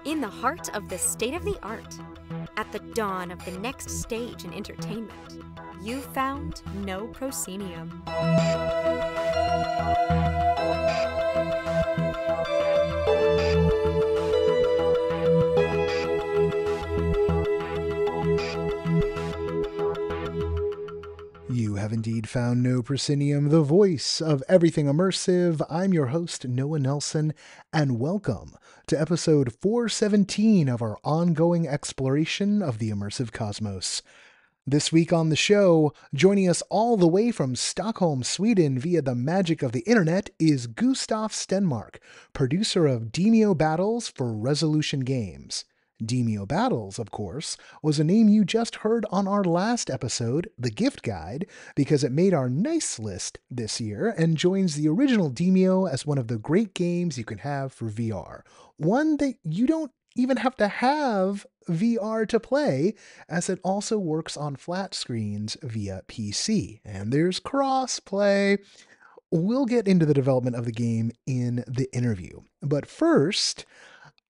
In the heart of the state-of-the-art, at the dawn of the next stage in entertainment, you found no proscenium. You have indeed found No Proscenium, the voice of everything immersive. I'm your host, Noah Nelson, and welcome to episode 417 of our ongoing exploration of the immersive cosmos. This week on the show, joining us all the way from Stockholm, Sweden via the magic of the internet is Gustav Stenmark, producer of Demeo Battles for Resolution Games. Demeo Battles, of course, was a name you just heard on our last episode, The Gift Guide, because it made our nice list this year and joins the original Demeo as one of the great games you can have for VR. One that you don't even have to have VR to play, as it also works on flat screens via PC. And there's cross-play. We'll get into the development of the game in the interview. But first,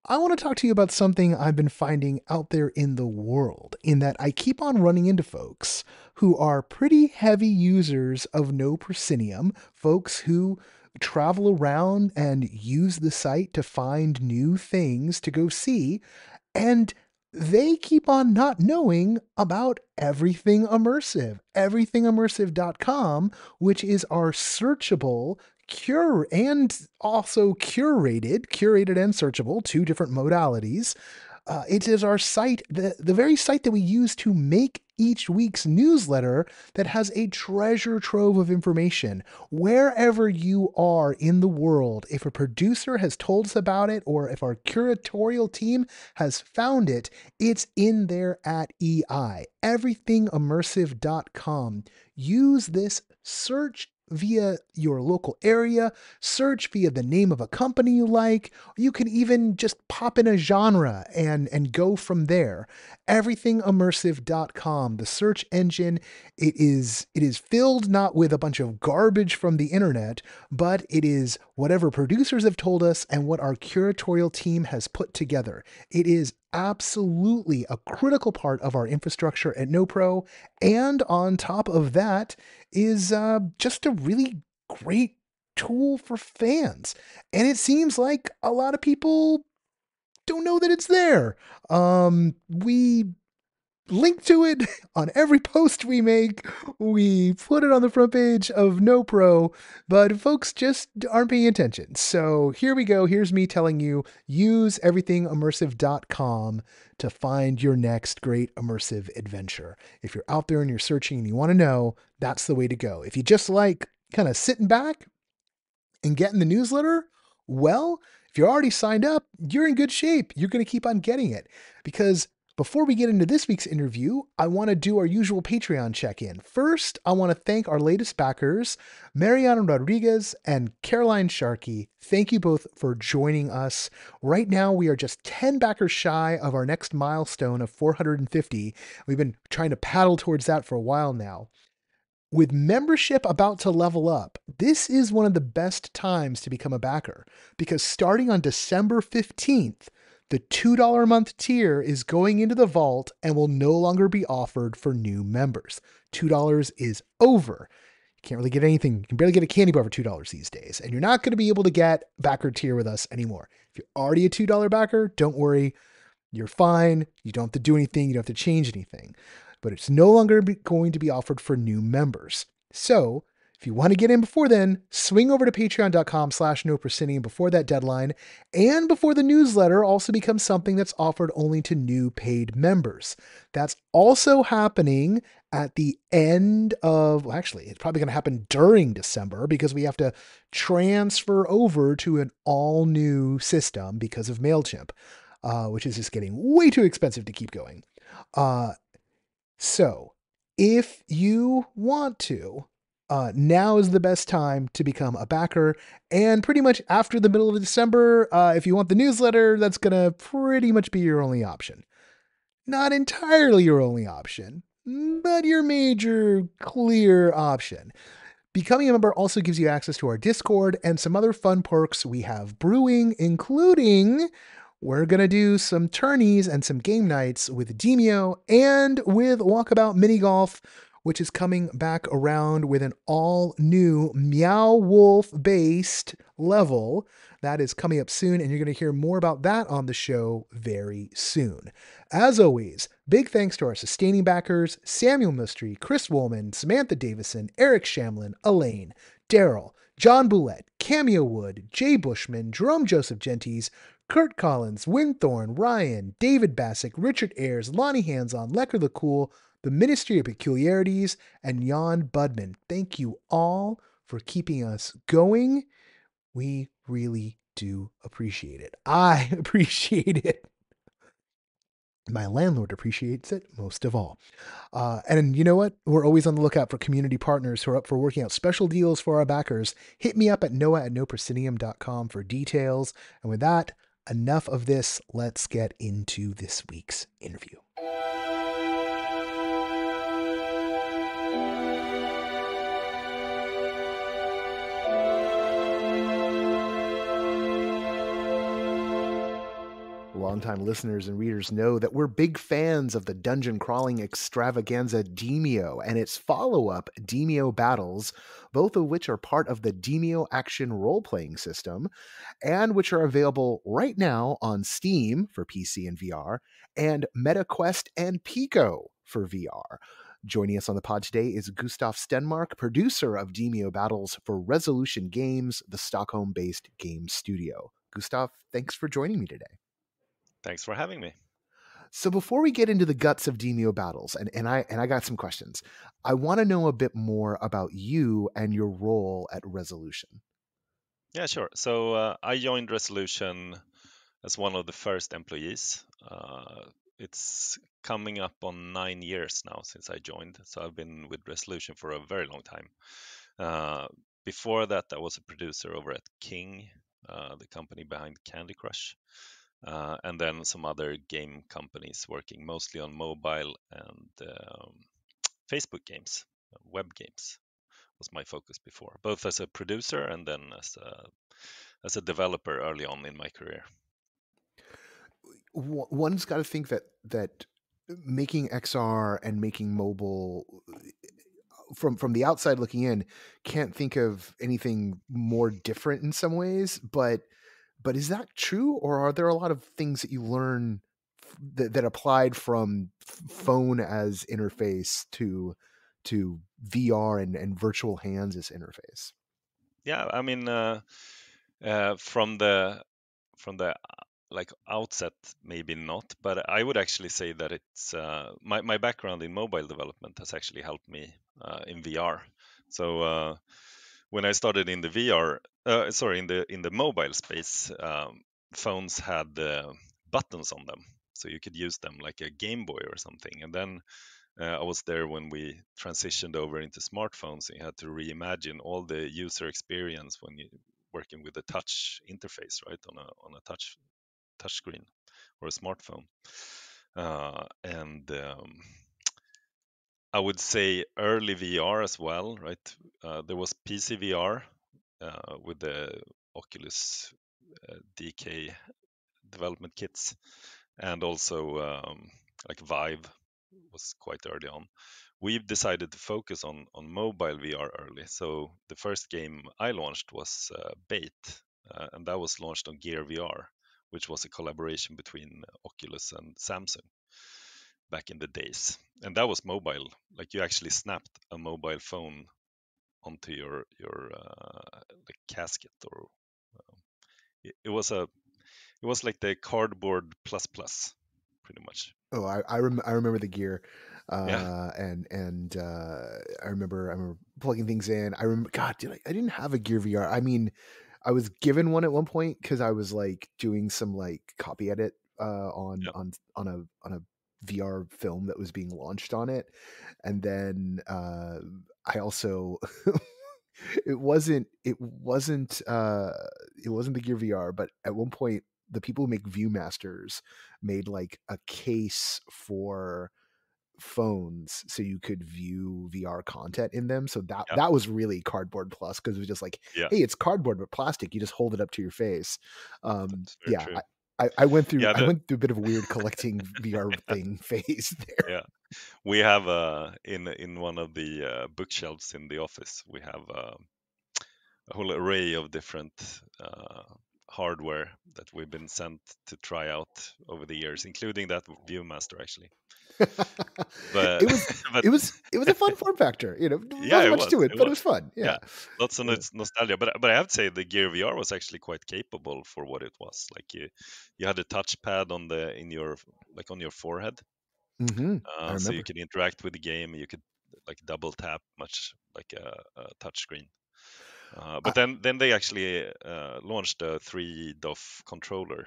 I want to talk to you about something I've been finding out there in the world, in that I keep on running into folks who are pretty heavy users of No Proscenium, folks who travel around and use the site to find new things to go see, and they keep on not knowing about Everything Immersive, everythingimmersive.com, which is our searchable and also curated and searchable, two different modalities. It is our site, the very site that we use to make each week's newsletter, that has a treasure trove of information. Wherever you are in the world, if a producer has told us about it, or if our curatorial team has found it, it's in there at EI, everythingimmersive.com. Use this search via your local area, search via the name of a company you like. You can even just pop in a genre and go from there. Everythingimmersive.com, the search engine, it is filled not with a bunch of garbage from the internet, but it is whatever producers have told us and what our curatorial team has put together. It is absolutely a critical part of our infrastructure at NoPro, and on top of that is just a really great tool for fans. And it seems like a lot of people don't know that it's there. We link to it on every post we make. We put it on the front page of NoPro, but folks just aren't paying attention. So here we go. Here's me telling you, use everythingimmersive.com to find your next great immersive adventure. If you're out there and you're searching and you want to know, that's the way to go. If you just like kind of sitting back and getting the newsletter, well, if you're already signed up, you're in good shape. You're going to keep on getting it, because before we get into this week's interview, I want to do our usual Patreon check-in. First, I want to thank our latest backers, Mariana Rodriguez and Caroline Sharkey. Thank you both for joining us. Right now, we are just 10 backers shy of our next milestone of 450. We've been trying to paddle towards that for a while now. With membership about to level up, this is one of the best times to become a backer, because starting on December 15th, the $2 a month tier is going into the vault and will no longer be offered for new members. $2 is over. You can't really get anything. You can barely get a candy bar for $2 these days, and you're not going to be able to get backer tier with us anymore. If you're already a $2 backer, don't worry. You're fine. You don't have to do anything. You don't have to change anything. But it's no longer going to be offered for new members. So if you want to get in before then, swing over to patreon.com/NoProscenium before that deadline, and before the newsletter also becomes something that's offered only to new paid members. That's also happening at the end of, well, actually, it's probably going to happen during December, because we have to transfer over to an all-new system because of MailChimp, which is just getting way too expensive to keep going. So if you want to, now is the best time to become a backer. And pretty much after the middle of December, if you want the newsletter, that's going to pretty much be your only option. Not entirely your only option, but your major clear option. Becoming a member also gives you access to our Discord and some other fun perks we have brewing, including we're going to do some tourneys and some game nights with Demeo and with Walkabout Mini Golf, which is coming back around with an all-new Meow Wolf-based level. That is coming up soon, and you're going to hear more about that on the show very soon. As always, big thanks to our sustaining backers, Samuel Mustry, Chris Woolman, Samantha Davison, Eric Shamlin, Elaine, Daryl, John Boulette, Cameo Wood, Jay Bushman, Jerome Joseph Genties, Kurt Collins, Winthorn, Ryan, David Bassick, Richard Ayers, Lonnie Hands-On, Lecker the Cool, the Ministry of Peculiarities, and Jan Budman. Thank you all for keeping us going. We really do appreciate it. I appreciate it. My landlord appreciates it most of all. And you know what? We're always on the lookout for community partners who are up for working out special deals for our backers. Hit me up at noah@noproscenium.com for details. And with that, enough of this. Let's get into this week's interview. Longtime listeners and readers know that we're big fans of the dungeon crawling extravaganza Demeo and its follow-up Demeo Battles, both of which are part of the Demeo Action role-playing system, and which are available right now on Steam for PC and VR, and Quest and Pico for VR. Joining us on the pod today is Gustav Stenmark, producer of Demeo Battles for Resolution Games, the Stockholm-based game studio. Gustav, thanks for joining me today. Thanks for having me. So before we get into the guts of Demeo Battles, and I got some questions, I want to know a bit more about you and your role at Resolution. Yeah, sure. So I joined Resolution as one of the first employees. It's coming up on 9 years now since I joined, so I've been with Resolution for a very long time. Before that, I was a producer over at King, the company behind Candy Crush. And then some other game companies working mostly on mobile and Facebook games, web games was my focus before, both as a producer and then as a developer early on in my career. One's got to think that making XR and making mobile, from the outside looking in, can't think of anything more different in some ways, but is that true, or are there a lot of things that you learn that applied from phone as interface to VR and virtual hands as interface? Yeah, I mean, from the like outset, maybe not, but I would actually say that it's my background in mobile development has actually helped me in VR. So when I started in the VR, in the mobile space, phones had buttons on them, so you could use them like a Game Boy or something. And then I was there when we transitioned over into smartphones, and you had to reimagine all the user experience when you working with a touch interface, right, on a touch screen or a smartphone. And I would say early VR as well, right? There was PC VR with the Oculus DK development kits, and also like Vive was quite early on. We've decided to focus on mobile VR early. So the first game I launched was Bait, and that was launched on Gear VR, which was a collaboration between Oculus and Samsung back in the days. And that was mobile. Like you actually snapped a mobile phone onto your like casket, or it was like the cardboard plus pretty much. Oh, I remember the Gear, Yeah. and I remember plugging things in. I remember, God, I didn't have a Gear VR. I mean, I was given one at one point because I was like doing some like copy edit on a VR film that was being launched on it, and then I also it wasn't the Gear VR, but at one point the people who make Viewmasters made like a case for phones so you could view VR content in them. So Yeah, that was really Cardboard Plus, because it was just like, yeah, hey, it's cardboard but plastic. You just hold it up to your face. that's very Yeah, true. I went through Yeah, a bit of a weird collecting VR thing phase there. yeah. We have in one of the bookshelves in the office, we have a whole array of different hardware that we've been sent to try out over the years, including that ViewMaster actually. But it was but it was a fun form factor. You know, there yeah, wasn't it much was. to it, It but it was. was fun. Yeah, Yeah. lots of nostalgia. But I have to say the Gear VR was actually quite capable for what it was. Like you had a touchpad on the in your like on your forehead, Mm-hmm. I so you remember. could interact with the game. You could like double tap, much like a touch screen. But then they actually launched a 3DoF controller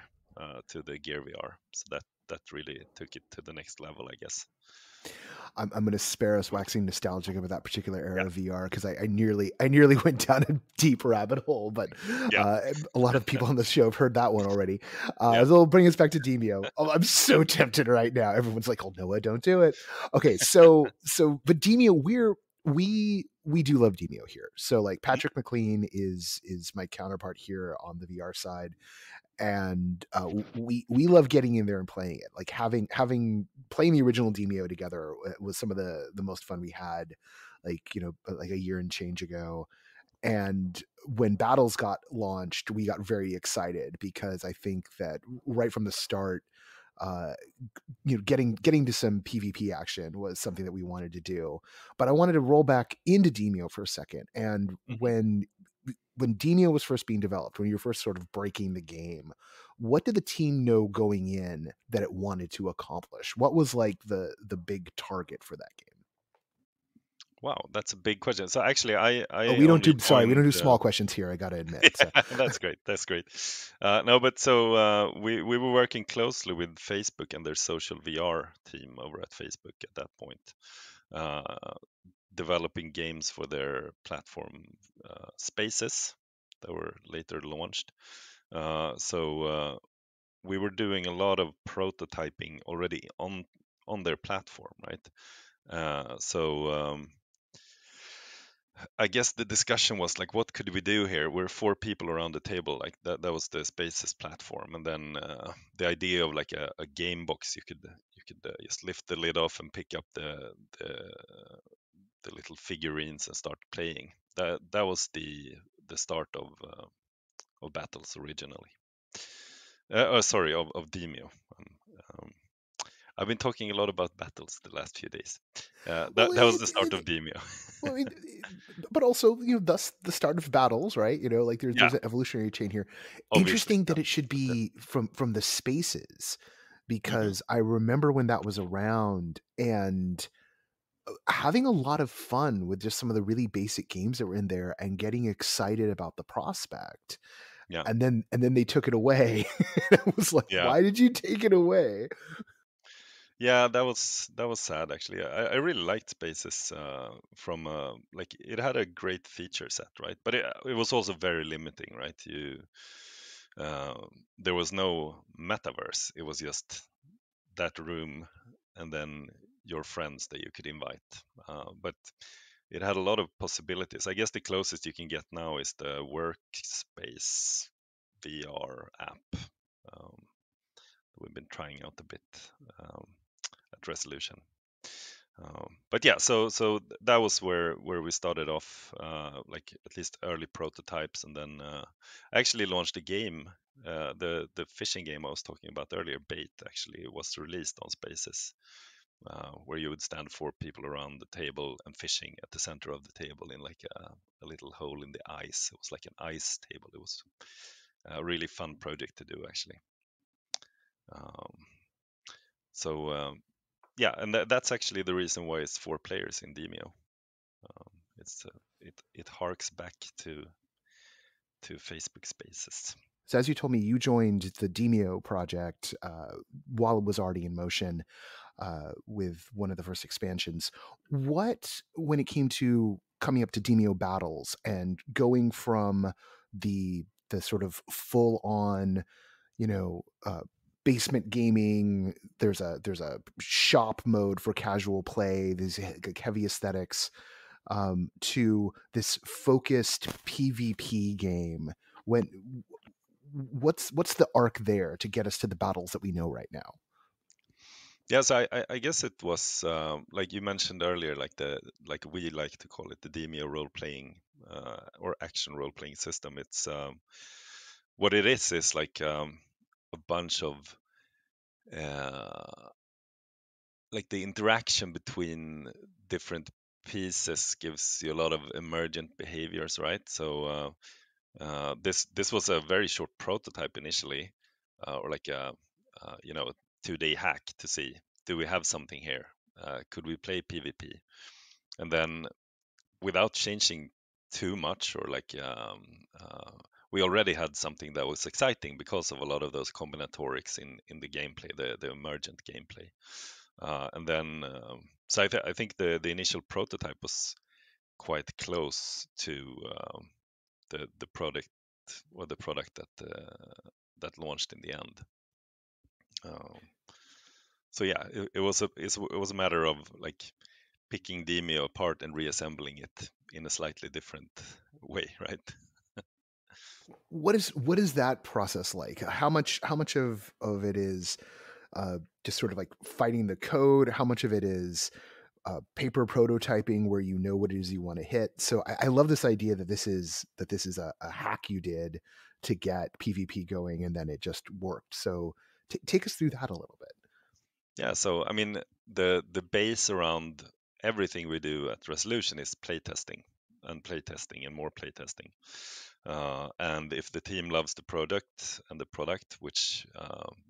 to the Gear VR, so that really took it to the next level, I guess. I'm going to spare us waxing nostalgic about that particular Yeah, era of VR, because I nearly went down a deep rabbit hole, but yeah, a lot of people on the show have heard that one already. yeah. So it'll bring us back to Demeo. Oh, I'm so tempted right now. Everyone's like, "Oh, Noah, don't do it." Okay, but Demeo, we do love Demeo here. So like Mhm, Patrick McLean is my counterpart here on the VR side, and we love getting in there and playing it. Like having playing the original Demeo together was some of the most fun we had, like, you know, like a year and change ago. And when Battles got launched, we got very excited, because I think that right from the start, uh you know, getting to some PvP action was something that we wanted to do. But I wanted to roll back into Demeo for a second. And mhm. when Demeo was first being developed, when you were first sort of breaking the game, what did the team know going in that it wanted to accomplish? What was like the big target for that game? Wow, that's a big question. So actually, I Oh, we don't only do sorry, we don't joined. do small questions here, I gotta admit. So Yeah, that's great. That's great. No, but so we were working closely with Facebook and their social VR team over at Facebook at that point, uh, developing games for their platform Spaces that were later launched. So we were doing a lot of prototyping already on their platform, right? So I guess the discussion was like, what could we do here? We're four people around the table, like that was the Spaces platform, and then the idea of like a game box, you could just lift the lid off and pick up the little figurines and start playing. That was the start of Battles originally. Sorry, of Demeo. Um, I've been talking a lot about Battles the last few days. well, That was the start of Demeo. well, I mean, but also, you know, thus the start of Battles, right? You know, like Yeah, there's an evolutionary chain here. obviously. Interesting Yeah. that it should For sure. be from the Spaces, Hmm. because I remember when that was around, and having a lot of fun with just some of the really basic games that were in there, and getting excited about the prospect. Yeah. And then they took it away. It was like, Yeah. why did you take it away? Yeah, that was sad actually. I really liked Spaces from like it had a great feature set, right? But it was also very limiting, right? Uh, there was no metaverse. It was just that room and then your friends that you could invite. But it had a lot of possibilities. I guess the closest you can get now is the Workspace VR app. Um, we've been trying out a bit um, at Resolution. But yeah, so that was where we started off, like at least early prototypes, and then I actually launched a game. The fishing game I was talking about earlier, Bait, actually was released on Spaces, where you would stand four people around the table and fishing at the center of the table in like a little hole in the ice. It was like an ice table. It was a really fun project to do actually. Um, so yeah, and that's actually the reason why it's 4 players in Demeo. It's it harks back to Facebook Spaces. So as you told me, you joined the Demeo project while it was already in motion, with one of the first expansions. What, when it came to coming up to Demeo Battles and going from the sort of full on, you know, basement gaming. There's a shop mode for casual play. There's like heavy aesthetics, to this focused PvP game. What's the arc there to get us to the battles that we know right now? Yes, I guess it was like you mentioned earlier, like we like to call it the Demeo role playing or action role playing system. It's what it is like a bunch of like the interaction between different pieces gives you a lot of emergent behaviors, right? So this was a very short prototype initially, or like a 2-day hack to see, do we have something here? Could we play PvP? And then without changing too much, or like we already had something that was exciting because of a lot of those combinatorics in the gameplay, the emergent gameplay. And then so I think the initial prototype was quite close to the product, or the product that launched in the end. So yeah, it was a matter of like picking Demeo apart and reassembling it in a slightly different way, right? What is that process like? How much of it is just sort of like fighting the code? How much of it is paper prototyping where you know what it is you want to hit? So I love this idea that this is a hack you did to get PvP going, and then it just worked. So take us through that a little bit. Yeah, so I mean, the base around everything we do at Resolution is playtesting and more playtesting. And if the team loves the product, which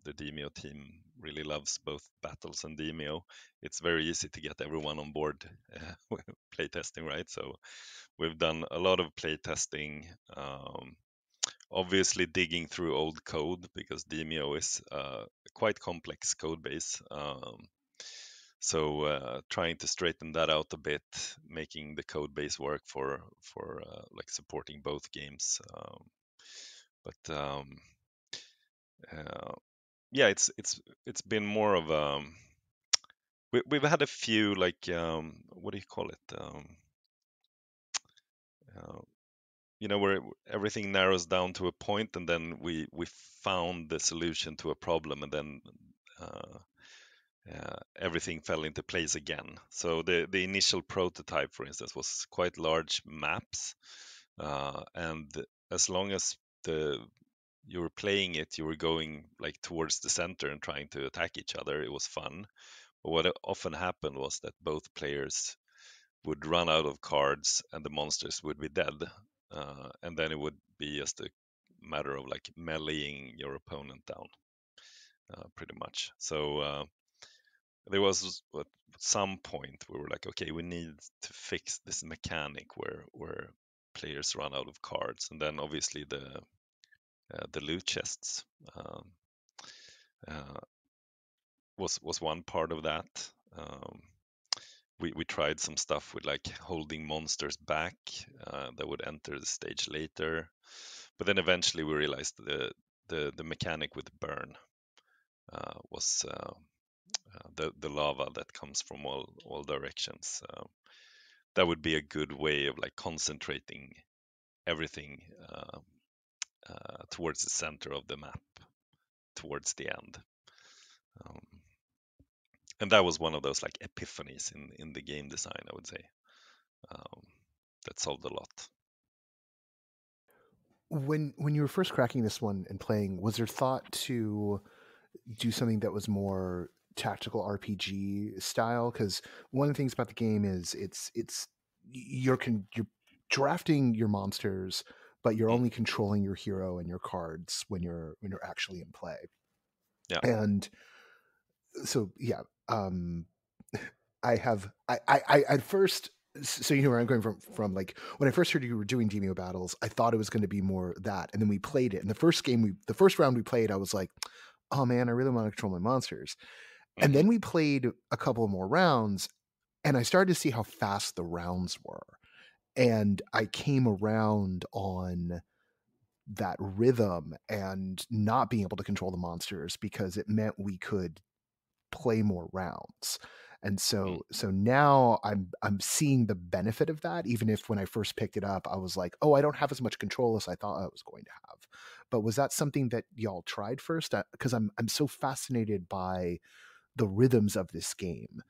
the Demeo team really loves, both Battles and Demeo, it's very easy to get everyone on board playtesting, right? So we've done a lot of playtesting, obviously digging through old code, because Demeo is quite complex code base. So trying to straighten that out a bit, making the code base work for like supporting both games. But yeah, it's been more of we've had a few, like what do you call it? Uh, where everything narrows down to a point, and then we found the solution to a problem, and then everything fell into place again. So the initial prototype, for instance, was quite large maps, and as long as you were playing it, you were going like towards the center and trying to attack each other. It was fun. But what often happened was that both players would run out of cards and the monsters would be dead, and then it would be just a matter of like meleeing your opponent down, pretty much. So there was at some point we were like, okay, we need to fix this mechanic where players run out of cards, and then obviously the loot chests was one part of that. We tried some stuff with like holding monsters back that would enter the stage later, but then eventually we realized the mechanic with burn was the lava that comes from all directions. That would be a good way of like concentrating everything towards the center of the map, towards the end. And that was one of those like epiphanies in the game design, I would say, that solved a lot. When you were first cracking this one and playing, was there thought to do something that was more tactical RPG style? Because one of the things about the game is you're drafting your monsters, but you're only controlling your hero and your cards when you're actually in play. Yeah. And so yeah, I at first, so you know where I'm going from like when I first heard you were doing Demeo Battles, I thought it was going to be more that, and then we played it. And the first round we played, I was like, oh man, I really want to control my monsters. And then we played a couple more rounds, and I started to see how fast the rounds were, and I came around on that rhythm and not being able to control the monsters, because it meant we could play more rounds. And so now I'm seeing the benefit of that, even if when I first picked it up I was like, oh, I don't have as much control as I thought I was going to have. But was that something that y'all tried first? Because I'm so fascinated by the rhythms of this game,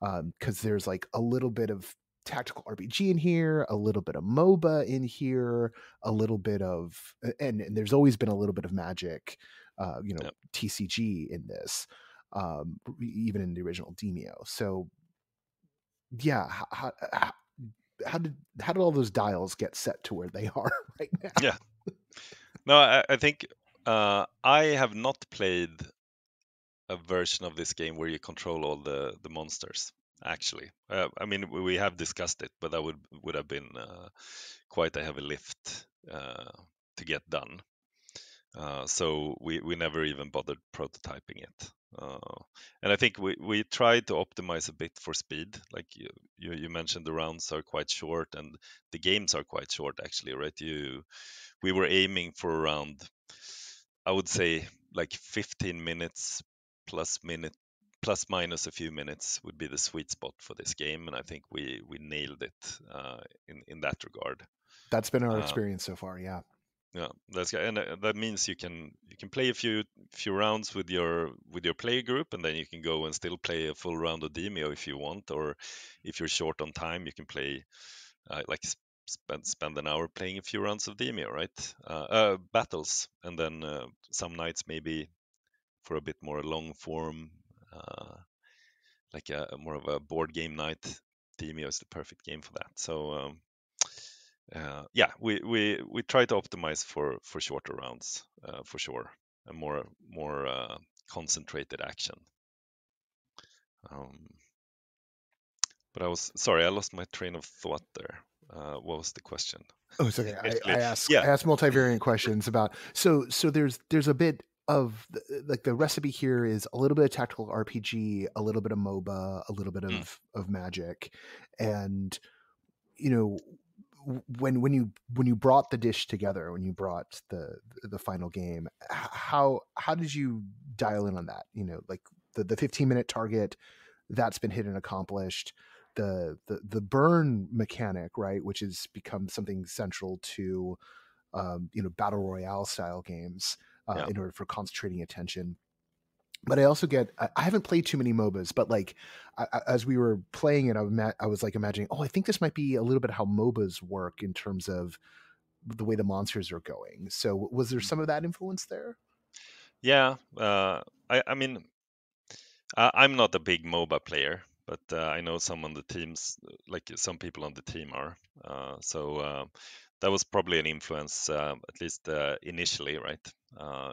because there's like a little bit of tactical RPG in here, a little bit of MOBA in here, a little bit of, and there's always been a little bit of magic, Yep. TCG in this, even in the original Demeo. So yeah, how did all those dials get set to where they are right now? Yeah. No, I think I have not played a version of this game where you control all the monsters. Actually, I mean, we have discussed it, but that would have been quite a heavy lift to get done. So we never even bothered prototyping it. And I think we tried to optimize a bit for speed. Like you mentioned, the rounds are quite short, and the games are quite short actually, right? We were aiming for around, I would say, like 15 minutes plus minus a few minutes would be the sweet spot for this game, and I think we nailed it in that regard. That's been our Uh, experience so far. Yeah. yeah, that's and that means you can play a few rounds with your player group, and then you can go and still play a full round of Demeo if you want, or if you're short on time, you can play like spend an hour playing a few rounds of Demeo, right? Battles, and then some nights maybe for a bit more long form, like a more of a board game night. Demeo is the perfect game for that. So yeah, we try to optimize for shorter rounds for sure, and more concentrated action. But I was sorry, I lost my train of thought there. What was the question? Oh, it's okay. Basically, I ask yeah, multivariant questions about, so there's a bit of like the recipe here is a little bit of tactical RPG, a little bit of MOBA, a little bit mm, of magic, and you know when you brought the dish together, when you brought the final game, how did you dial in on that? Like the 15-minute target that's been hit and accomplished, the burn mechanic, right, which has become something central to battle royale style games, yeah, in order for concentrating attention. But I also get, I haven't played too many MOBAs, but like as we were playing it, I was like imagining, oh, I think this might be a little bit how MOBAs work in terms of the way the monsters are going. So was there some of that influence there? yeah. I mean, I'm not a big MOBA player, but I know some on the teams, like some people on the team are. So that was probably an influence, at least initially, right?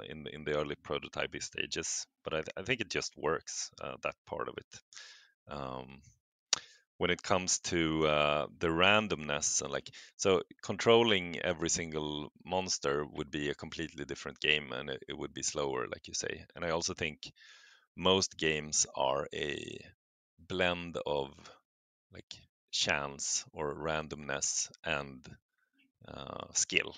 In the early prototyping stages. But I think it just works, that part of it. Um, when it comes to the randomness, and like, so controlling every single monster would be a completely different game, and it would be slower, like you say. And I also think most games are a blend of like chance or randomness and skill,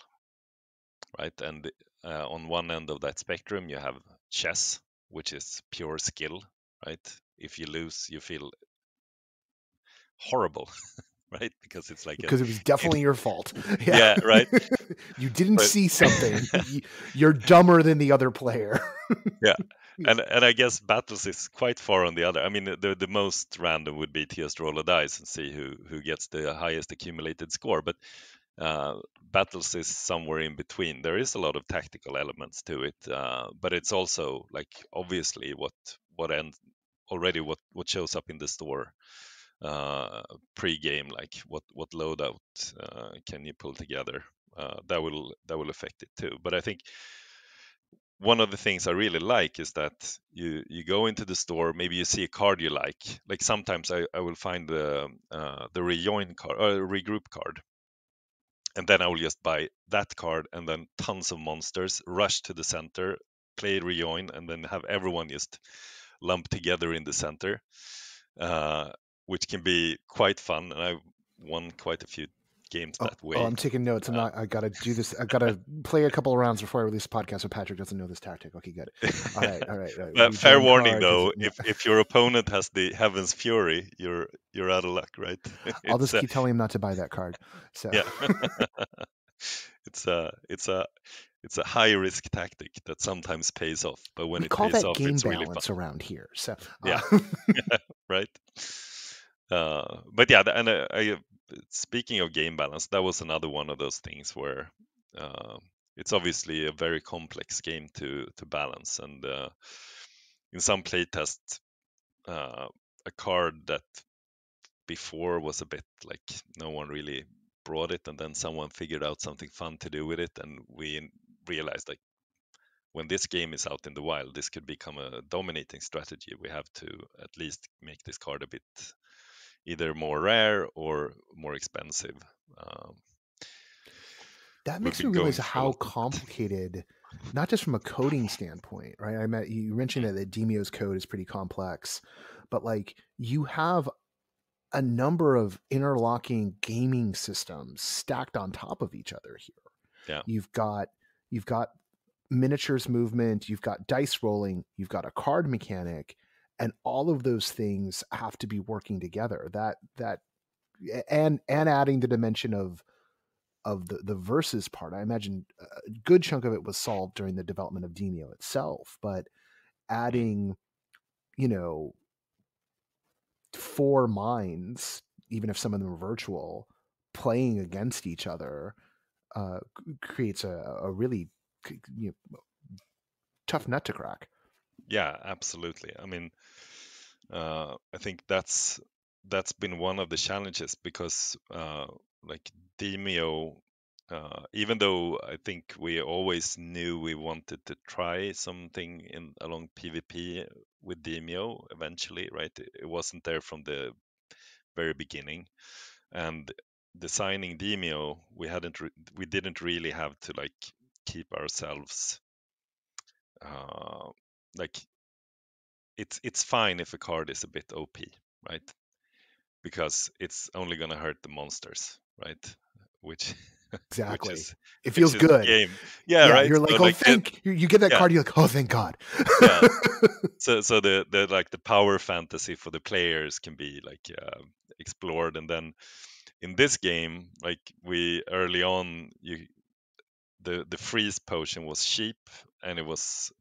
right? And on one end of that spectrum, you have chess, which is pure skill, right? If you lose, you feel horrible, right? Because it's like a Because it was definitely your fault. Yeah. yeah, right. You didn't But see something. You're dumber than the other player. yeah, Yeah. and I guess battles is quite far on the other. I mean, the most random would be to just roll a dice and see who gets the highest accumulated score. But battles is somewhere in between. There is a lot of tactical elements to it, but it's also like obviously what end already what shows up in the store pre-game, like what loadout can you pull together. That will affect it too. But I think one of the things I really like is that you go into the store, maybe you see a card you like. Like sometimes I will find the rejoin card or regroup card, and then I will just buy that card, and then tons of monsters rush to the center, play rejoin, and then have everyone just lumped together in the center, uh, which can be quite fun. And I won quite a few games Oh, that way. I'm taking notes. I gotta do this. I gotta play a couple of rounds before I release the podcast. So Patrick doesn't know this tactic. Okay, good. All right. But fair Rejoin warning card. though, Yeah. if your opponent has the Heaven's Fury, you're out of luck, right? I'll just It's keep telling him not to buy that card. So yeah, it's a high risk tactic that sometimes pays off, but when we it call pays that off, game it's really fun. balance around here. So Yeah, right. But yeah, speaking of game balance, that was another one of those things where it's obviously a very complex game to balance, and in some playtests, a card that before was a bit like no one really brought it, and then someone figured out something fun to do with it, and we realized like when this game is out in the wild, this could become a dominating strategy. We have to at least make this card a bit either more rare or more expensive. Um, that we've makes me been realize going through a how lot of that. complicated, not just from a coding standpoint, right? You mentioned that Demeo's code is pretty complex, but like you have a number of interlocking gaming systems stacked on top of each other here. Yeah, You've got miniatures movement, you've got dice rolling, you've got a card mechanic, and all of those things have to be working together. That and adding the dimension of the versus part. I imagine a good chunk of it was solved during the development of Demeo itself, but adding, you know, four minds, even if some of them are virtual, playing against each other, creates a really tough nut to crack. yeah, absolutely. I mean, I think that's been one of the challenges because like Demeo, even though I think we always knew we wanted to try something in along PvP with Demeo eventually, right? It wasn't there from the very beginning, and designing Demeo, we didn't really have to like keep ourselves uh, like it's fine if a card is a bit OP, right? Because it's only gonna hurt the monsters, right? Which which Exactly. is It which feels is the good. game. Yeah, Yeah, right. you're So like, oh, like you get that yeah, card, you're like, oh, thank God. yeah. So the like the power fantasy for the players can be like explored, and then in this game, like we early on, the freeze potion was cheap and it was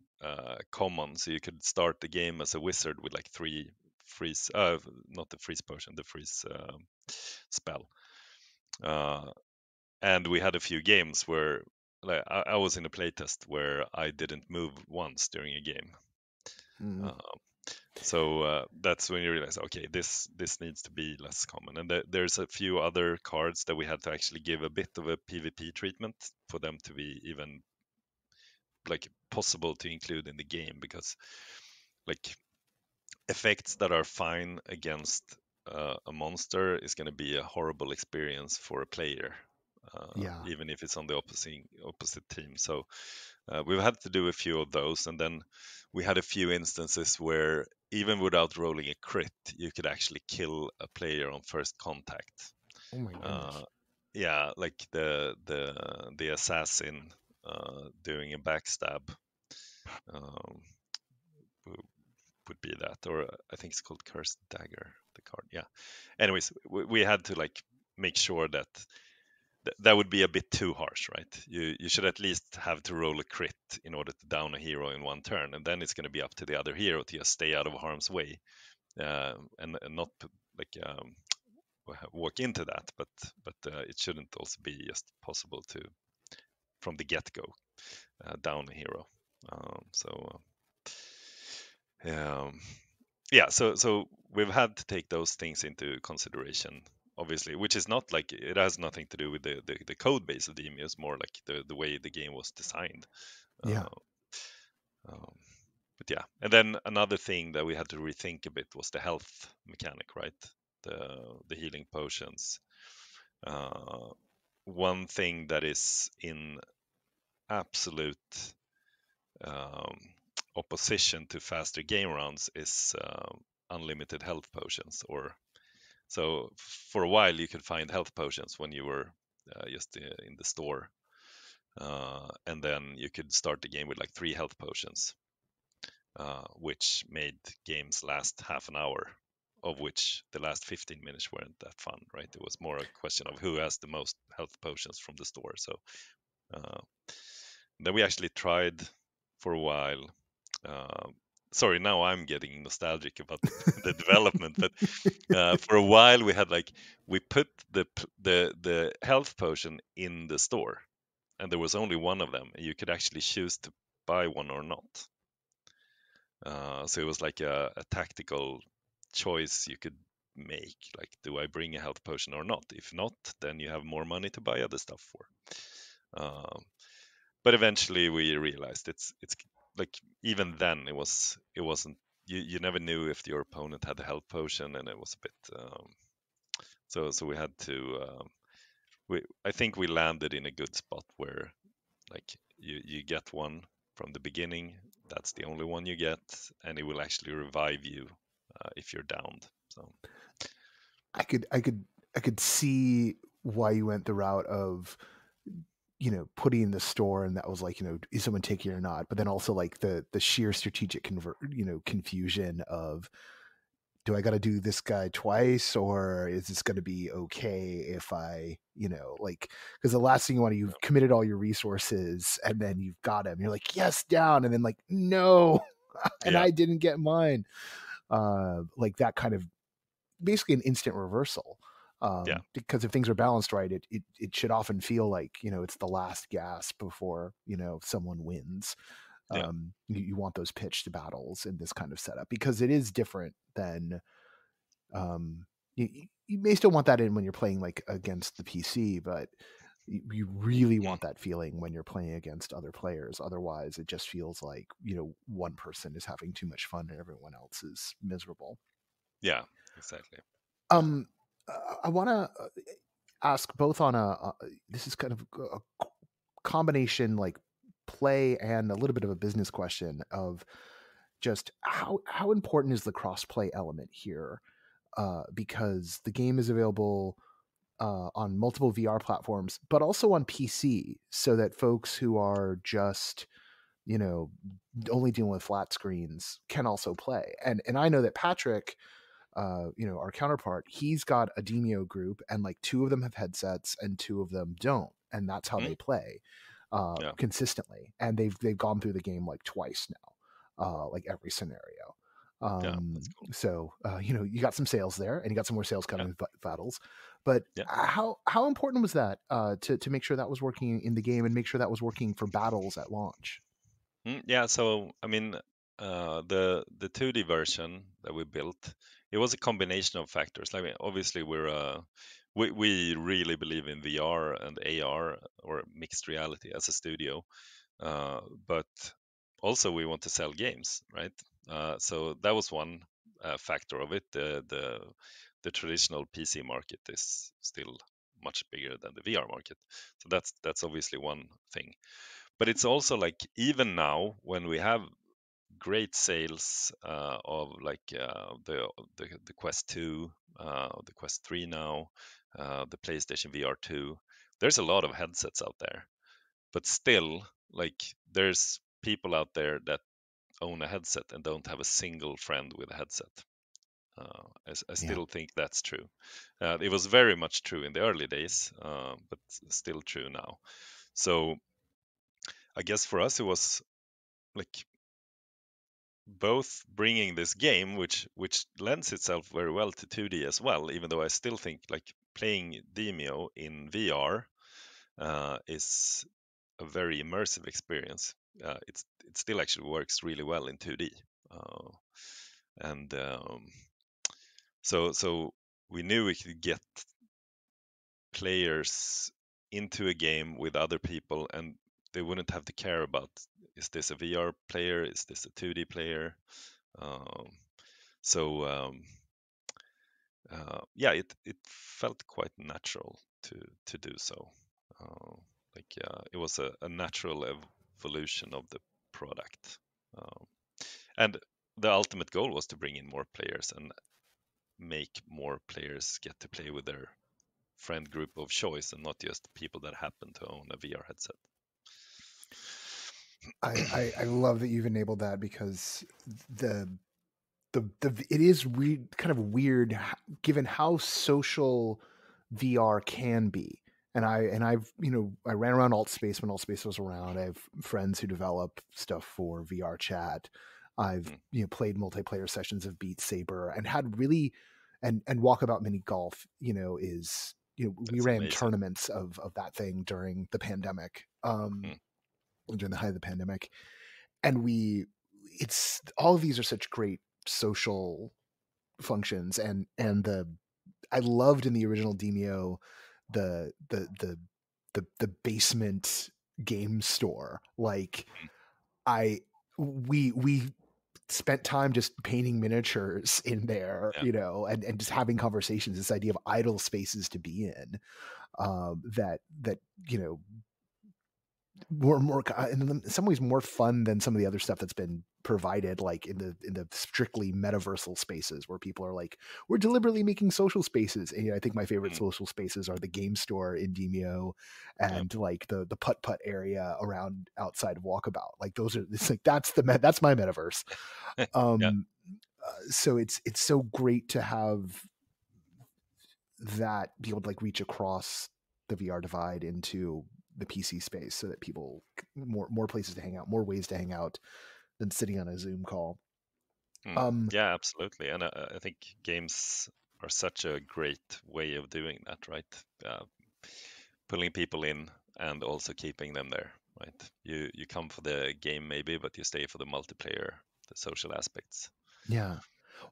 common, so you could start the game as a wizard with like three freeze, not the freeze potion, the freeze spell. Uh, and we had a few games where like I was in a playtest where I didn't move once during a game. Mm. So that's when you realize, okay, this needs to be less common. And there's a few other cards that we had to actually give a bit of a PvP treatment for them to be even like possible to include in the game, because like effects that are fine against a monster is going to be a horrible experience for a player, Yeah. even if it's on the opposite team. So we've had to do a few of those, and then we had a few instances where even without rolling a crit, you could actually kill a player on first contact. Oh my goodness. Yeah, like the assassin doing a backstab um, would be that, or I think it's called Cursed Dagger, the card. Yeah. Anyways, we had to like make sure that that would be a bit too harsh, right? You should at least have to roll a crit in order to down a hero in one turn, and then it's going to be up to the other hero to just stay out of harm's way, and not like walk into that. But it shouldn't also be just possible to from the get go down a hero. So um, yeah, so we've had to take those things into consideration, obviously, which is not like it has nothing to do with the code base of the Demeo. It's more like the way the game was designed. Yeah. Uh, um, but yeah, and then another thing that we had to rethink a bit was the health mechanic, right? The healing potions. Uh, One thing that is in absolute um, opposition to faster game rounds is unlimited health potions, or So for a while you could find health potions when you were just in the store, and then you could start the game with like 3 health potions, which made games last half an hour, of which the last 15 minutes weren't that fun, right? It was more a question of who has the most health potions from the store. So uh, then we actually tried for a while. Sorry, now I'm getting nostalgic about the development, but for a while we had like we put the health potion in the store, and there was only one of them, and you could actually choose to buy one or not. So it was like a tactical choice you could make, like, do I bring a health potion or not? If not, then you have more money to buy other stuff for. But eventually we realized it's like, even then it wasn't, you never knew if your opponent had a health potion, and it was a bit so we had to I think we landed in a good spot where, like, you get one from the beginning, that's the only one you get, and it will actually revive you if you're downed. So I could see why you went the route of, you know, putting in the store, and that was like, you know, is someone taking it or not? But then also like the sheer strategic confusion of, do I got to do this guy twice, or is this going to be okay if I, you know, like, because the last thing you want to, you've committed all your resources and then you've got him, you're like, yes, down, and then like, no, and yeah, I didn't get mine. Like that kind of, basically an instant reversal. yeah, Because if things are balanced right, it should often feel like, you know, it's the last gasp before, you know, someone wins. yeah, You want those pitched battles in this kind of setup, because it is different than, you, you may still want that in when you're playing like against the PC, but you really want that feeling when you're playing against other players. Otherwise, it just feels like, you know, one person is having too much fun and everyone else is miserable. yeah, exactly. Um, I want to ask both on this is kind of a combination, like play and a little bit of a business question of just how important is the cross play element here? Because the game is available on multiple VR platforms, but also on PC, so that folks who are just, you know, only dealing with flat screens can also play. And I know that Patrick, you know, our counterpart, he's got a Demeo group, and like 2 of them have headsets and 2 of them don't, and that's how they play Yeah, consistently. And they've gone through the game like twice now, like every scenario. yeah, that's cool. So you know, you got some sales there, and you got some more sales Yeah, coming with battles. But yeah. how important was that to make sure that was working in the game, and make sure that was working for battles at launch? Yeah, so I mean, the 2D version that we built, it was a combination of factors. Like, obviously, we really believe in VR and AR, or mixed reality, as a studio, but also we want to sell games, right? So that was one factor of it. The traditional PC market is still much bigger than the VR market, so that's obviously one thing. But it's also like, even now when we have great sales of like the Quest 2, the Quest 3 now, the PlayStation VR 2, there's a lot of headsets out there, but still, like, there's people out there that own a headset and don't have a single friend with a headset. I Yeah. still think that's true. It was very much true in the early days, but still true now. So I guess for us it was like both bringing this game, which lends itself very well to 2D as well, even though I still think like playing Demeo in VR is a very immersive experience. It still actually works really well in 2D, and so we knew we could get players into a game with other people, and they wouldn't have to care about, is this a VR player, is this a 2D player. Um, so yeah, it felt quite natural to do so. Uh, it was a natural evolution of the product, and the ultimate goal was to bring in more players. And make more players get to play with their friend group of choice and not just people that happen to own a VR headset. I love that you've enabled that, because the it is kind of weird given how social VR can be. And I've I ran around Altspace when Altspace was around. I have friends who develop stuff for VR chat. I've played multiplayer sessions of Beat Saber and had really and Walkabout Mini Golf. Is we ran amazing. tournaments of that thing during the pandemic. During the height of the pandemic, and it's all of these are such great social functions, and I loved in the original Demeo the basement game store. Like we spent time just painting miniatures in there, and just having conversations. This idea of idle spaces to be in, that more in some ways more fun than some of the other stuff that's been provided, like in the strictly metaversal spaces where people are like, we're deliberately making social spaces. And I think my favorite social spaces are the game store in Demeo and like the putt area around outside of Walkabout. Like those are, it's like that's my metaverse. So it's so great to have that be able to like reach across the VR divide into the PC space, so that people more places to hang out, more ways to hang out than sitting on a Zoom call. Yeah, absolutely. And I think games are such a great way of doing that, right? Pulling people in and also keeping them there, right? You come for the game maybe, but you stay for the multiplayer, the social aspects. Yeah.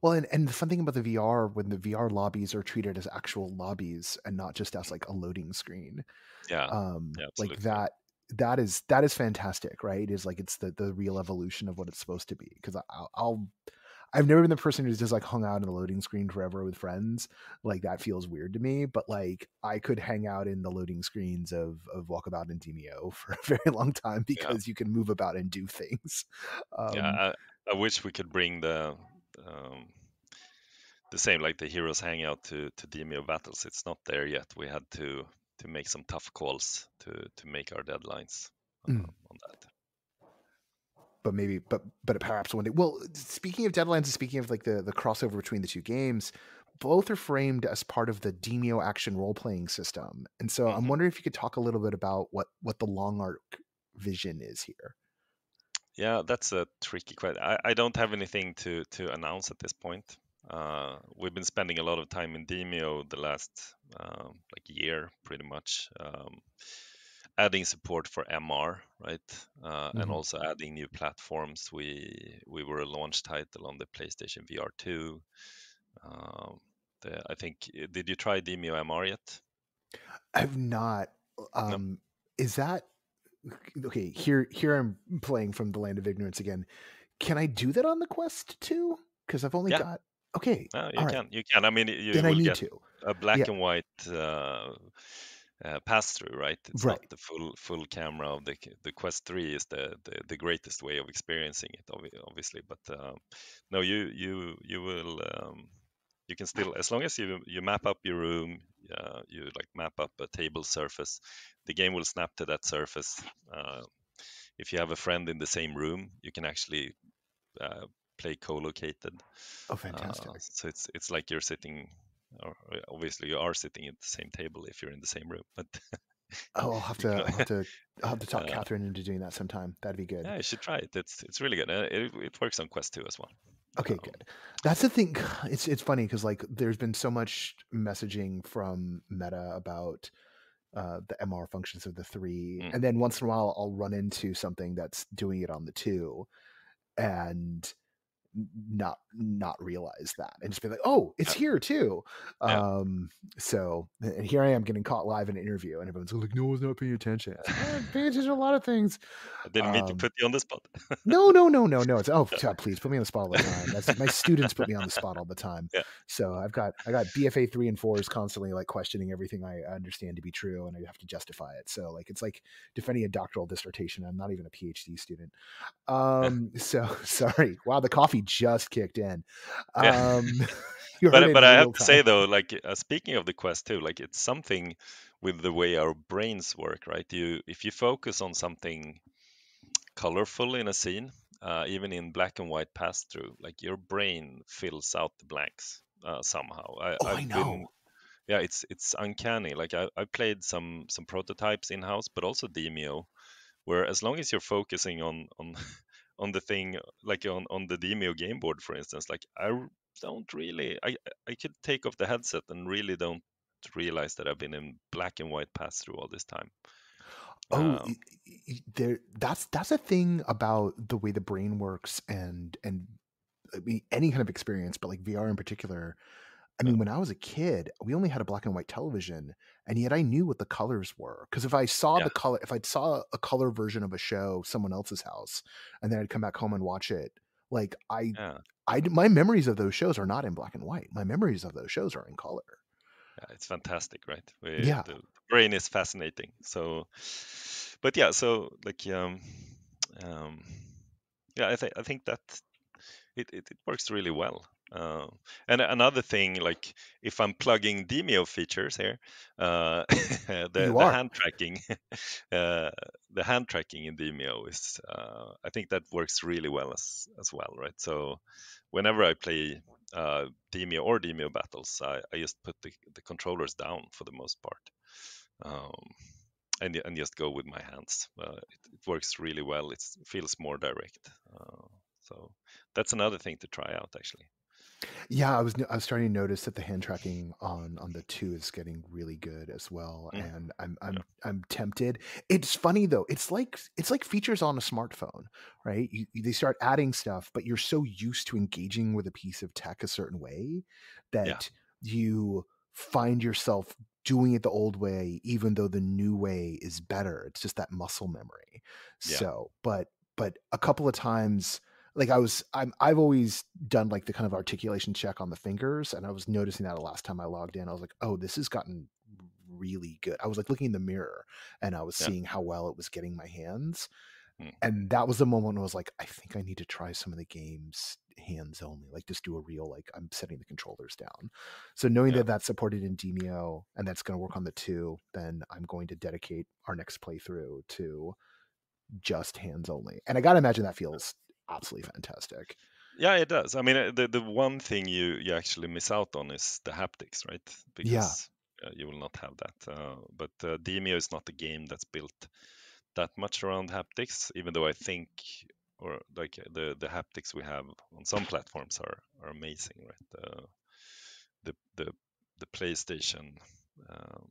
Well, and the fun thing about the VR, when the VR lobbies are treated as actual lobbies and not just as like a loading screen. Like that is fantastic, right? Is like it's the real evolution of what it's supposed to be. Because I've never been the person who's just like hung out in the loading screen forever with friends. Like that feels weird to me. But like I could hang out in the loading screens of Walkabout and Demeo for a very long time, because you can move about and do things. I wish we could bring the same, like the Heroes Hangout to Demeo Battles. It's not there yet. We had to make some tough calls to make our deadlines on that. But maybe, but perhaps one day. Well, speaking of deadlines and speaking of like the crossover between the two games, both are framed as part of the Demeo action role playing system. And so I'm wondering if you could talk a little bit about what the long arc vision is here. Yeah, that's a tricky question. I don't have anything to announce at this point. We've been spending a lot of time in Demeo the last like year, pretty much, adding support for MR, right, and also adding new platforms. We were a launch title on the PlayStation VR 2. I think, did you try Demeo MR yet? I've not. No. Is that okay? Here I'm playing from the land of ignorance again. Can I do that on the Quest 2? Because I've only got. Okay. No, you can. You can. I mean, you then will I need get to. a black and white pass through, right? It's right. not the full camera of the Quest 3 is the greatest way of experiencing it, obviously. But no, you will. You can still, as long as you map up your room, you like map up a table surface, the game will snap to that surface. If you have a friend in the same room, you can actually play co-located. Oh, fantastic! So it's like you're sitting. Or obviously, you are sitting at the same table if you're in the same room. But I'll have to talk Catherine into doing that sometime. That'd be good. Yeah, you should try it. It's really good. It works on Quest 2 as well. Okay, good. That's the thing. It's funny because like there's been so much messaging from Meta about the MR functions of the 3, and then once in a while I'll run into something that's doing it on the 2, and not realize that and just be like, oh, it's here too. So, and here I am getting caught live in an interview and everyone's like, no one's not paying attention. I'm paying attention to a lot of things. I didn't mean to put you on the spot. No. It's please put me on the spot all the time. That's my students put me on the spot all the time. So I got BFA 3 and 4s constantly like questioning everything I understand to be true, and I have to justify it. So like it's like defending a doctoral dissertation. I'm not even a PhD student. So sorry. Wow, the coffee just kicked in. Yeah. You heard it But in I have real to say time. though, like speaking of the Quest 2, like it's something with the way our brains work, right? If you focus on something colorful in a scene, even in black and white pass through, like your brain fills out the blanks somehow. Oh, I I've been, know. yeah, it's uncanny. Like I played some prototypes in house, but also Demeo, where as long as you're focusing on on the thing, like on the Demeo game board, for instance, like don't really, I could take off the headset and really don't realize that I've been in black and white pass through all this time. Oh, Um, there. That's a thing about the way the brain works, and I mean, any kind of experience, but like VR in particular. I uh, mean, when I was a kid, we only had a black and white television, and yet I knew what the colors were. Because if I saw yeah, the color, if I saw a color version of a show someone else's house, and then I'd come back home and watch it, like yeah. my memories of those shows are not in black and white. My memories of those shows are in color. Yeah, it's fantastic, right? Yeah. The brain is fascinating. So, but yeah, so like um, yeah, I think that it works really well. Uh, and another thing, like if I'm plugging Demeo features here, You the are. hand tracking, uh, the hand tracking in Demeo is, I think that works really well as well, right? So whenever I play Demeo or Demeo battles, I just put the controllers down for the most part. Um, and just go with my hands. It works really well. It feels more direct. So that's another thing to try out, actually. Yeah, I was starting to notice that the hand tracking on the 2 is getting really good as well, Mm, and yeah, I'm tempted. It's funny though. It's like features on a smartphone, right? They start adding stuff, but you're so used to engaging with a piece of tech a certain way yeah, that you find yourself doing it the old way, even though the new way is better. It's just that muscle memory. yeah, So, but a couple of times, like I've always done like the kind of articulation check on the fingers, and I was noticing that the last time I logged in. I was like, oh, this has gotten really good. I was like looking in the mirror, and I was yeah. seeing how well it was getting my hands, Mm, and that was the moment when I was like, I think I need to try some of the games hands only, like just do a real, like I'm setting the controllers down. So knowing yeah, that that's supported in Demeo and that's going to work on the 2, then I'm going to dedicate our next playthrough to just hands only, and I gotta imagine that feels absolutely fantastic. yeah. It does. I mean, the one thing you actually miss out on is the haptics, right? Yeah. Because you will not have that. But Demeo is not a game that's built that much around haptics, even though I think, or like the haptics we have on some platforms are amazing, right? The the the PlayStation, um,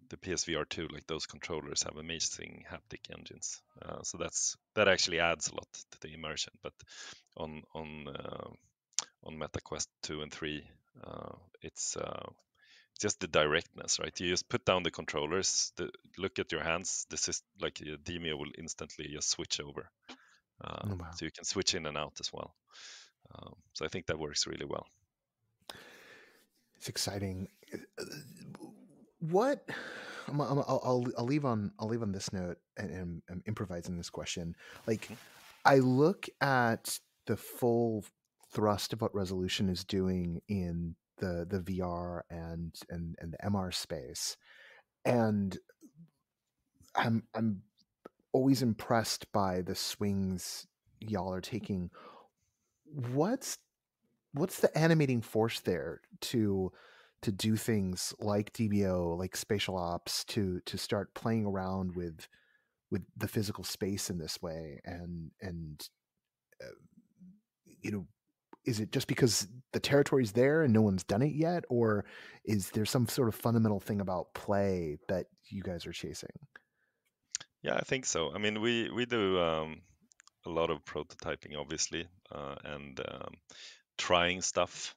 the PSVR 2, like those controllers have amazing haptic engines. So that actually adds a lot to the immersion. But on Meta Quest 2 and 3, it's just the directness, right? You just put down the controllers, look at your hands. This is like Demio will instantly just switch over, Oh, wow. so you can switch in and out as well. So I think that works really well. It's exciting. What I'll leave on this note, and I'm improvising this question. Like, Mhm. I look at the full thrust of what Resolution is doing in the VR and the MR space, and I'm always impressed by the swings y'all are taking. What's what's the animating force there to do things like DBO, like spatial ops, to start playing around with the physical space in this way, and uh, you know, is it just because the territory's there and no one's done it yet, or is there some sort of fundamental thing about play that you guys are chasing? Yeah, I think so. I mean, we do a lot of prototyping, obviously, and trying stuff.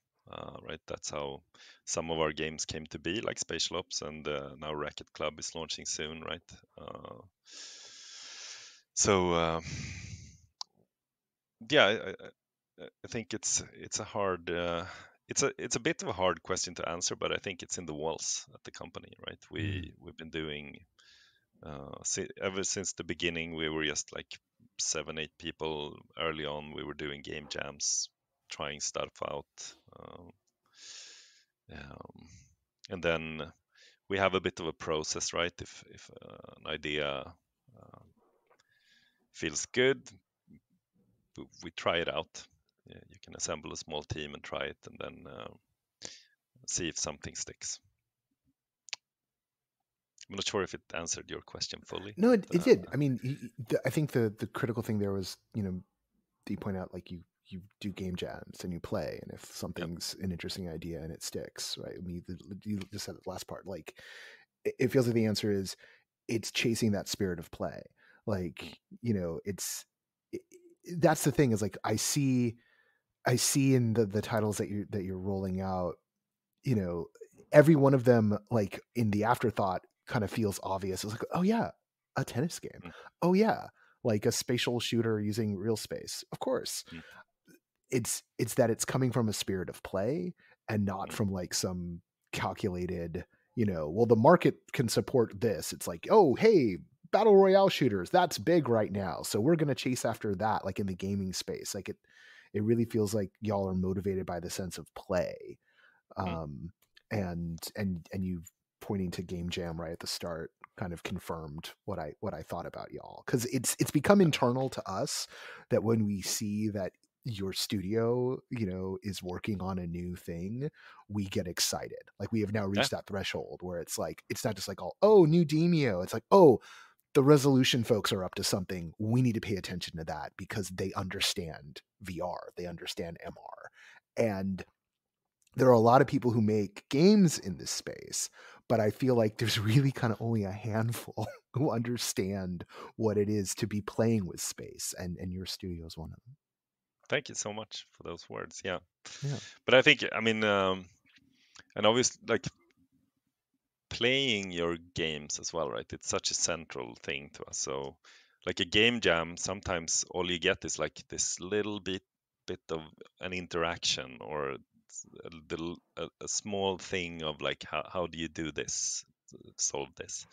Right, that's how some of our games came to be, like Spatial Ops, and now Racket Club is launching soon, right? So yeah, I think it's a hard it's a bit of a hard question to answer, but I think it's in the walls at the company, right? Mm. We've been doing ever since the beginning. We were just like 7, 8 people. Early on, we were doing game jams, trying stuff out. And then we have a bit of a process, right? If an idea feels good, we try it out. You can assemble a small team and try it, and then see if something sticks. I'm not sure if it answered your question fully. No, it did. I mean, I think the critical thing there was, you point out, like, you do game jams and you play, and if something's an interesting idea and it sticks, right? I mean, you just said the last part, like, it feels like the answer is it's chasing that spirit of play. Like, that's the thing, is like, I see in the titles that you're rolling out, every one of them, like, in the afterthought, kind of feels obvious. It's like, oh yeah, a tennis game. Oh yeah, like a spatial shooter using real space. Of course. It's that it's coming from a spirit of play and not from like some calculated, well, the market can support this. It's like, oh, hey, battle royale shooters, that's big right now, so we're going to chase after that, like in the gaming space. Like, it really feels like y'all are motivated by the sense of play. And you pointing to game jam right at the start kind of confirmed what I thought about y'all, because it's become internal to us that when we see that your studio is working on a new thing, we get excited. Like, we have now reached that threshold where it's like, it's not just like, oh, new Demeo. It's like, oh, the Resolution folks are up to something. We need to pay attention to that because they understand VR, they understand MR. And there are a lot of people who make games in this space, but I feel like there's really kind of only a handful who understand what it is to be playing with space, and your studio is one of them. Thank you so much for those words. Yeah. But I think, I mean, and obviously, like, playing your games as well, right? It's such a central thing to us. So, like, a game jam, sometimes all you get is like this little bit of an interaction, or a small thing of like, how do you do this, solve this,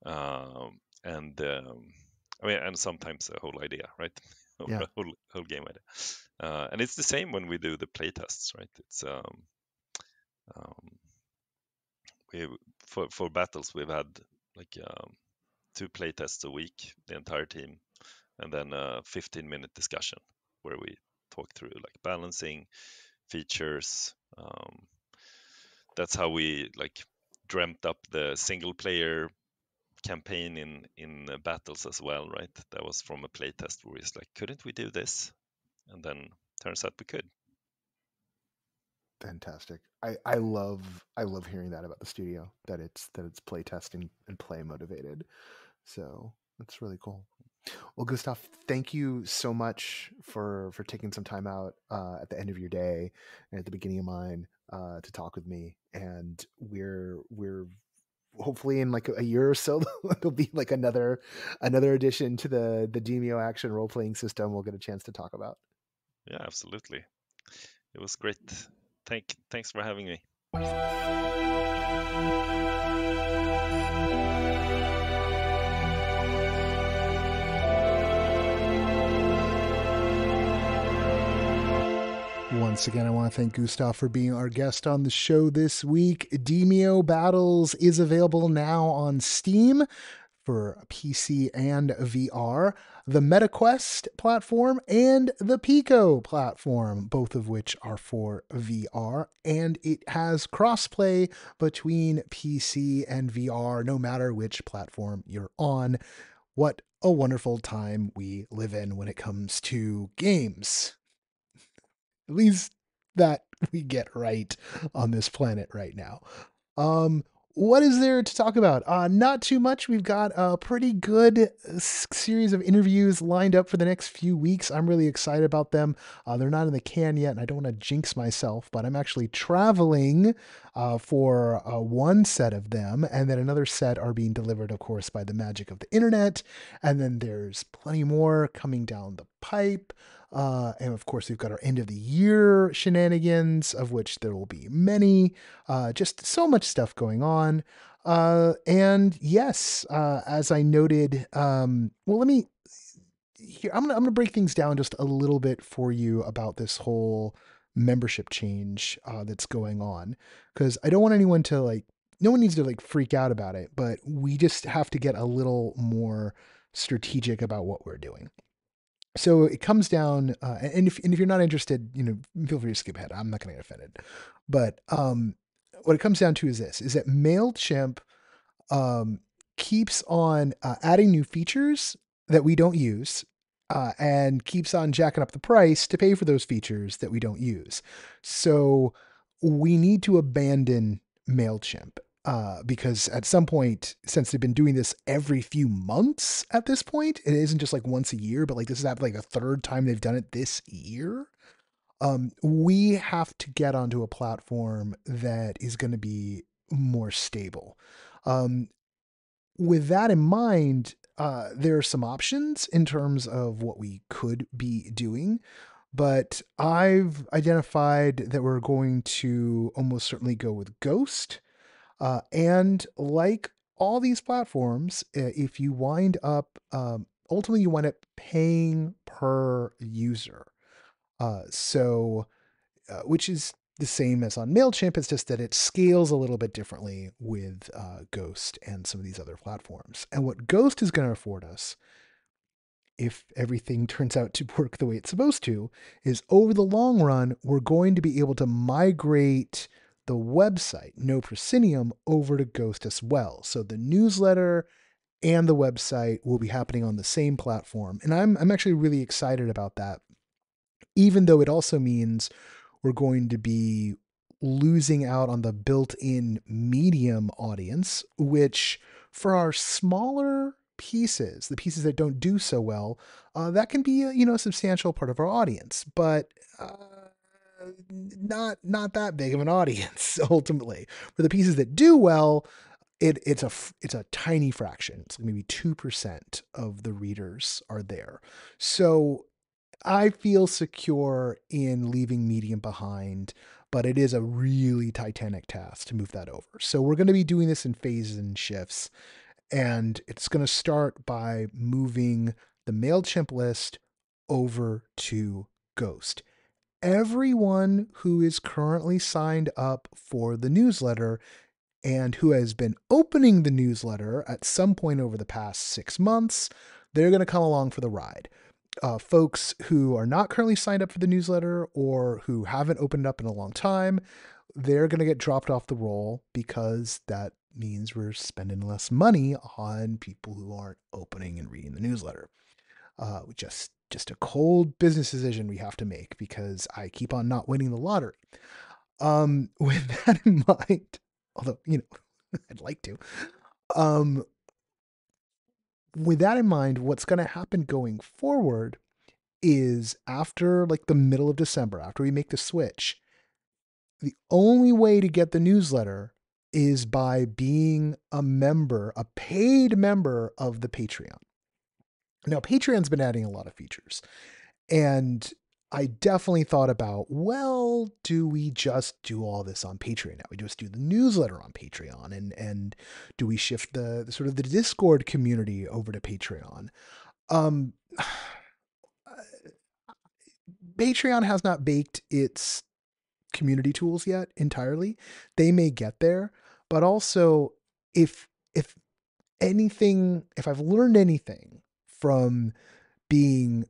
I mean, and sometimes a whole idea, right? Yeah. A whole game idea. And it's the same when we do the play tests, right? It's for battles, we've had like 2 play tests a week, the entire team, and then a 15-minute discussion where we talk through like balancing features. That's how we like dreamt up the single player campaign in battles as well, right? That was from a playtest where it's like, couldn't we do this? And then turns out we could. Fantastic. I love hearing that about the studio, that it's play testing and play motivated. So that's really cool. Well, Gustav, thank you so much for taking some time out at the end of your day and at the beginning of mine to talk with me. And we're hopefully in like a year or so there'll be like another addition to the Demeo action role playing system we'll get a chance to talk about. Yeah, absolutely. It was great. Thanks for having me. Once again, I want to thank Gustav for being our guest on the show this week. Demeo Battles is available now on Steam for PC and VR, the MetaQuest platform, and the Pico platform, both of which are for VR, and it has crossplay between PC and VR, no matter which platform you're on. What a wonderful time we live in when it comes to games. At least that we get right on this planet right now. What is there to talk about? Not too much. We've got a pretty good series of interviews lined up for the next few weeks. I'm really excited about them. They're not in the can yet, and I don't want to jinx myself, but I'm actually traveling for one set of them, and then another set are being delivered, of course, by the magic of the internet. And then there's plenty more coming down the pipe. And of course, we've got our end of the year shenanigans, of which there will be many. Just so much stuff going on. And yes, as I noted, well, here I'm gonna break things down just a little bit for you about this whole membership change that's going on, because I don't want anyone to like, no one needs to like freak out about it, but we just have to get a little more strategic about what we're doing. So it comes down, and if you're not interested, feel free to skip ahead. I'm not going to get offended, but what it comes down to is this: is that Mailchimp um, keeps on adding new features that we don't use, and keeps on jacking up the price to pay for those features that we don't use. So we need to abandon Mailchimp. Because at some point, since they've been doing this every few months at this point, it isn't just like once a year, but like this is like the third time they've done it this year. We have to get onto a platform that is going to be more stable. Um, with that in mind, there are some options in terms of what we could be doing, but I've identified that we're going to almost certainly go with Ghost. And like all these platforms, if you wind up, ultimately, you wind up paying per user. Which is the same as on MailChimp. It's just that it scales a little bit differently with Ghost and some of these other platforms. And what Ghost is going to afford us, if everything turns out to work the way it's supposed to, is over the long run, we're going to be able to migrate the website, No Proscenium, over to Ghost as well. So the newsletter and the website will be happening on the same platform. And I'm actually really excited about that, even though it also means we're going to be losing out on the built-in medium audience, which for our smaller pieces, the pieces that don't do so well, that can be a substantial part of our audience, but not that big of an audience ultimately. For the pieces that do well, it's a tiny fraction. It's maybe 2% of the readers are there. So I feel secure in leaving Medium behind, but it is a really titanic task to move that over. So we're going to be doing this in phases and shifts, and it's going to start by moving the MailChimp list over to Ghost. Everyone who is currently signed up for the newsletter and who has been opening the newsletter at some point over the past 6 months, they're going to come along for the ride. Folks who are not currently signed up for the newsletter or who haven't opened up in a long time, they're going to get dropped off the roll, because that means we're spending less money on people who aren't opening and reading the newsletter. Just a cold business decision we have to make, because I keep on not winning the lottery. With that in mind, although, I'd like to, with that in mind, what's going to happen going forward is after like the middle of December, after we make the switch, the only way to get the newsletter is by being a member, a paid member of the Patreon. Now, Patreon's been adding a lot of features, and I definitely thought about, well, do we just do all this on Patreon now? We just do the newsletter on Patreon, and do we shift the sort of the Discord community over to Patreon? Patreon has not baked its community tools yet entirely. They may get there, but also if anything, if I've learned anything from being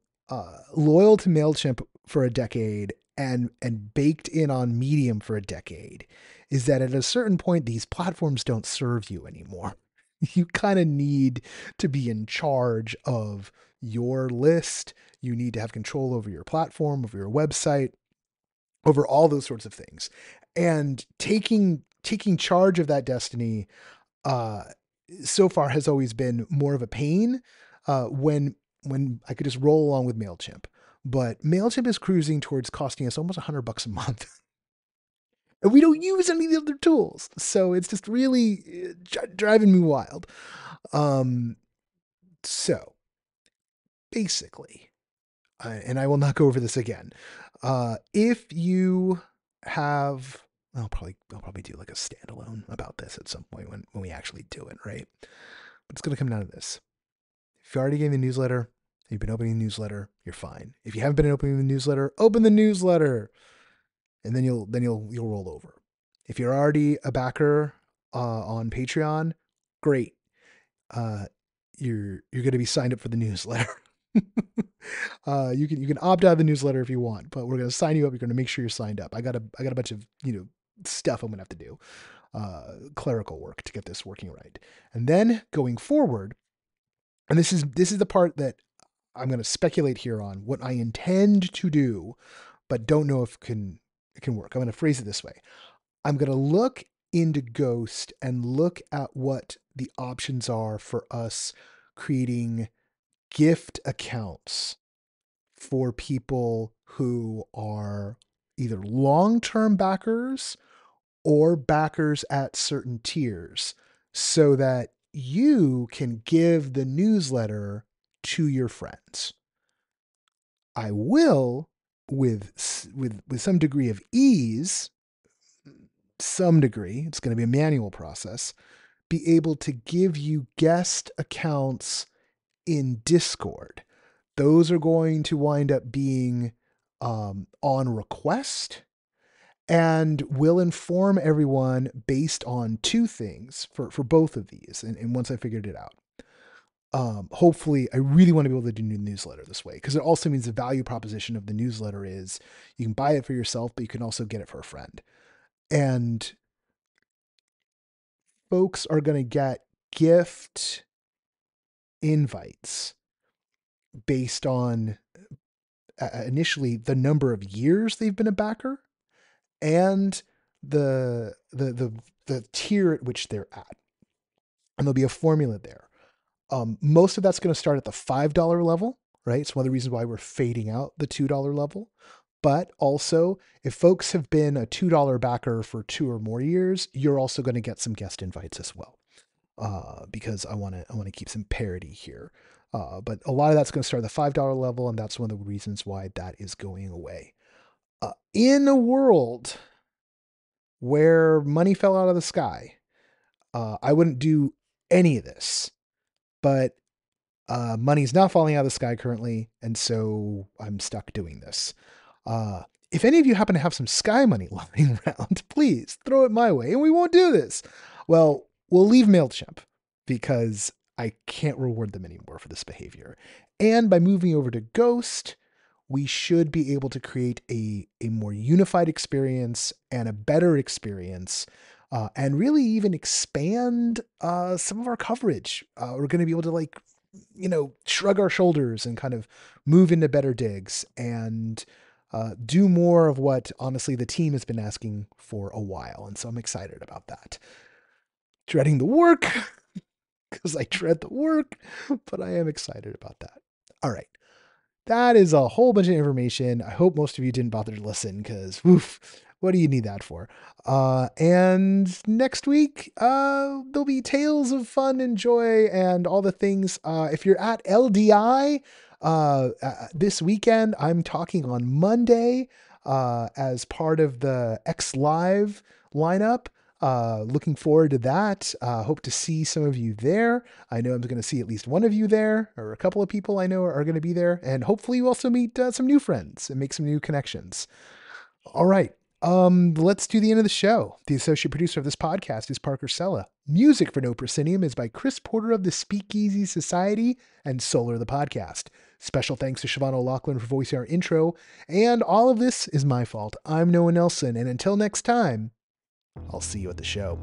loyal to Mailchimp for a decade and baked in on Medium for a decade, is that at a certain point these platforms don't serve you anymore. You kind of need to be in charge of your list. You need to have control over your platform, over your website, over all those sorts of things. And taking charge of that destiny uh, so far has always been more of a pain when I could just roll along with Mailchimp. But Mailchimp is cruising towards costing us almost $100 a month. And we don't use any of the other tools. So it's just really driving me wild. So basically, and I will not go over this again. If you have, I'll probably do like a standalone about this at some point when we actually do it, right? But it's going to come down to this. If you're already getting the newsletter, you've been opening the newsletter, you're fine. If you haven't been opening the newsletter, open the newsletter, and then you'll roll over. If you're already a backer on Patreon, great. You're going to be signed up for the newsletter. You can opt out of the newsletter if you want, but we're going to sign you up. You're going to make sure you're signed up. I got a bunch of stuff I'm going to have to do, clerical work to get this working right. And then going forward, and this is the part that I'm going to speculate here on what I intend to do, but don't know if it can work. I'm going to phrase it this way. I'm going to look into Ghost and look at what the options are for us creating gift accounts for people who are either long-term backers or backers at certain tiers, so that you can give the newsletter to your friends. I will, with some degree of ease, it's going to be a manual process, be able to give you guest accounts in Discord. Those are going to wind up being on request, and will inform everyone based on two things for both of these. And once I figured it out, hopefully, I really want to be able to do a newsletter this way, because it also means the value proposition of the newsletter is you can buy it for yourself, but you can also get it for a friend. And folks are going to get gift invites based on initially the number of years they've been a backer and the tier at which they're at. And there'll be a formula there. Most of that's going to start at the $5 level, right? It's one of the reasons why we're fading out the $2 level. But also, if folks have been a $2 backer for 2 or more years, you're also going to get some guest invites as well, because I want to keep some parity here. But a lot of that's going to start at the $5 level, and that's one of the reasons why that is going away. In a world where money fell out of the sky, I wouldn't do any of this. But money's not falling out of the sky currently, and so I'm stuck doing this. If any of you happen to have some sky money lying around, please throw it my way, and we won't do this. Well, we'll leave MailChimp, because I can't reward them anymore for this behavior. And by moving over to Ghost, we should be able to create a more unified experience and a better experience, and really even expand some of our coverage. We're going to be able to shrug our shoulders and kind of move into better digs and do more of what, honestly, the team has been asking for a while. And so I'm excited about that. Dreading the work, because I dread the work, but I am excited about that. All right. That is a whole bunch of information. I hope most of you didn't bother to listen, because what do you need that for? And next week, there'll be tales of fun and joy and all the things. If you're at LDI this weekend, I'm talking on Monday as part of the X Live lineup. Looking forward to that. Hope to see some of you there. I know I'm going to see at least one of you there, or a couple of people I know are going to be there. And hopefully you also meet some new friends and make some new connections. All right. Let's do the end of the show. The associate producer of this podcast is Parker Sella. Music for No Proscenium is by Chris Porter of the Speakeasy Society and Solar the Podcast. Special thanks to Siobhan O'Loughlin for voicing our intro. And all of this is my fault. I'm Noah Nelson. And until next time, I'll see you at the show.